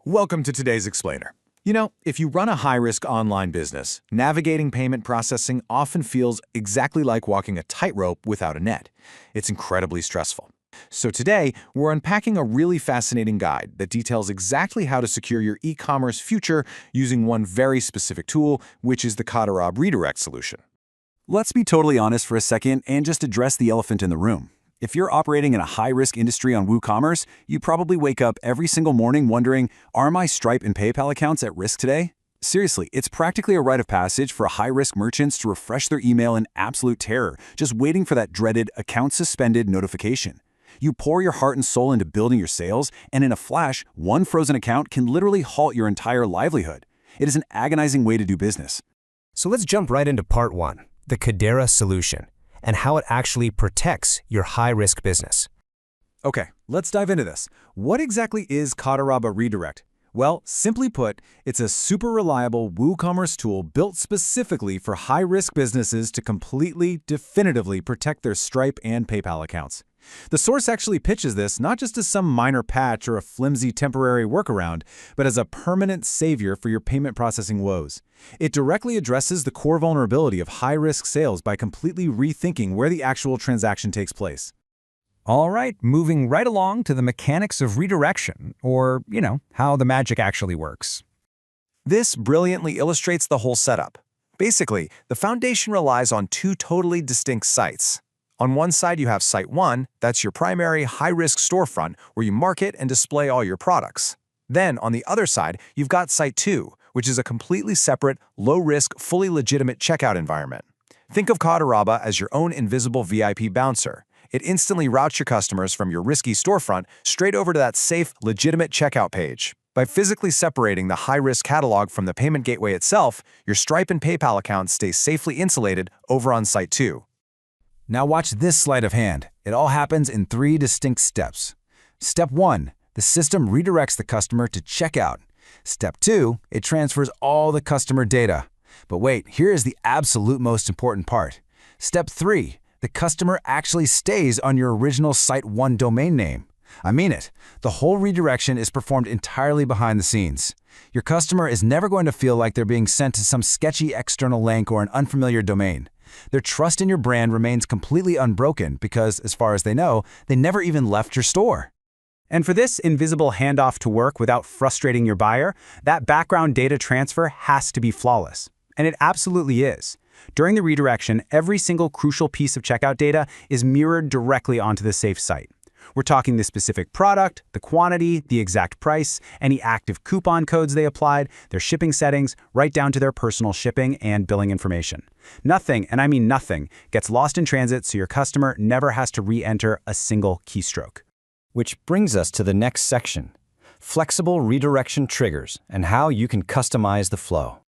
Welcome to today's explainer. You know, if you run a high-risk online business, navigating payment processing often feels exactly like walking a tightrope without a net. It's incredibly stressful. So today, we're unpacking a really fascinating guide that details exactly how to secure your e-commerce future using one very specific tool, which is the Codarab redirect solution. Let's be totally honest for a second and just address the elephant in the room. If you're operating in a high-risk industry on WooCommerce, you probably wake up every single morning wondering, are my Stripe and PayPal accounts at risk today? Seriously, it's practically a rite of passage for high-risk merchants to refresh their email in absolute terror, just waiting for that dreaded account suspended notification. You pour your heart and soul into building your sales, and in a flash, one frozen account can literally halt your entire livelihood. It is an agonizing way to do business. So let's jump right into part one, the Codarab solution, and how it actually protects your high-risk business. Okay, let's dive into this. What exactly is Codarab redirect? Well, simply put, it's a super reliable WooCommerce tool built specifically for high-risk businesses to completely, definitively protect their Stripe and PayPal accounts. The source actually pitches this not just as some minor patch or a flimsy temporary workaround, but as a permanent savior for your payment processing woes. It directly addresses the core vulnerability of high-risk sales by completely rethinking where the actual transaction takes place. All right, moving right along to the mechanics of redirection, or, how the magic actually works. This brilliantly illustrates the whole setup. Basically, the foundation relies on two totally distinct sites. On one side, you have Site 1, that's your primary high-risk storefront where you market and display all your products. Then, on the other side, you've got Site 2, which is a completely separate, low-risk, fully legitimate checkout environment. Think of Codarab as your own invisible VIP bouncer. It instantly routes your customers from your risky storefront straight over to that safe, legitimate checkout page. By physically separating the high-risk catalog from the payment gateway itself, your Stripe and PayPal accounts stay safely insulated over on Site 2. Now watch this sleight of hand. It all happens in 3 distinct steps. Step 1, the system redirects the customer to checkout. Step 2, it transfers all the customer data. But wait, here is the absolute most important part. Step 3, the customer actually stays on your original Site 1 domain name. I mean it. The whole redirection is performed entirely behind the scenes. Your customer is never going to feel like they're being sent to some sketchy external link or an unfamiliar domain. Their trust in your brand remains completely unbroken because, as far as they know, they never even left your store. And for this invisible handoff to work without frustrating your buyer, that background data transfer has to be flawless. And it absolutely is. During the redirection, every single crucial piece of checkout data is mirrored directly onto the safe site. We're talking the specific product, the quantity, the exact price, any active coupon codes they applied, their shipping settings, right down to their personal shipping and billing information. Nothing, and I mean nothing, gets lost in transit so your customer never has to re-enter a single keystroke. Which brings us to the next section, flexible redirection triggers and how you can customize the flow.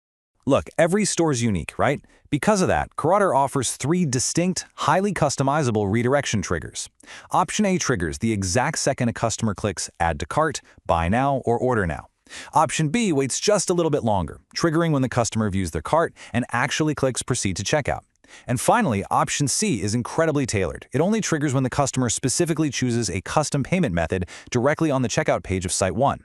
Look, every store is unique, right? Because of that, Codarab offers 3 distinct, highly customizable redirection triggers. Option A triggers the exact second a customer clicks Add to Cart, Buy Now, or Order Now. Option B waits just a little bit longer, triggering when the customer views their cart and actually clicks Proceed to Checkout. And finally, Option C is incredibly tailored. It only triggers when the customer specifically chooses a custom payment method directly on the checkout page of Site 1.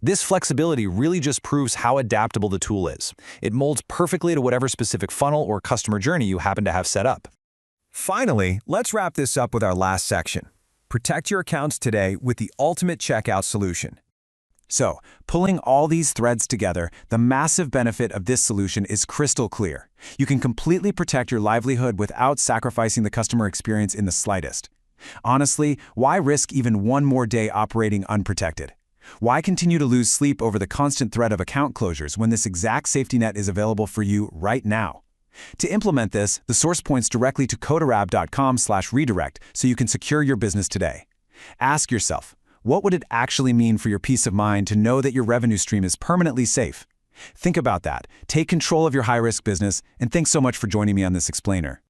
This flexibility really just proves how adaptable the tool is. It molds perfectly to whatever specific funnel or customer journey you happen to have set up. Finally, let's wrap this up with our last section. Protect your accounts today with the ultimate checkout solution. So, pulling all these threads together, the massive benefit of this solution is crystal clear. You can completely protect your livelihood without sacrificing the customer experience in the slightest. Honestly, why risk even one more day operating unprotected? Why continue to lose sleep over the constant threat of account closures when this exact safety net is available for you right now? To implement this, the source points directly to codarab.com/redirect so you can secure your business today. Ask yourself, what would it actually mean for your peace of mind to know that your revenue stream is permanently safe? Think about that. Take control of your high-risk business, and thanks so much for joining me on this explainer.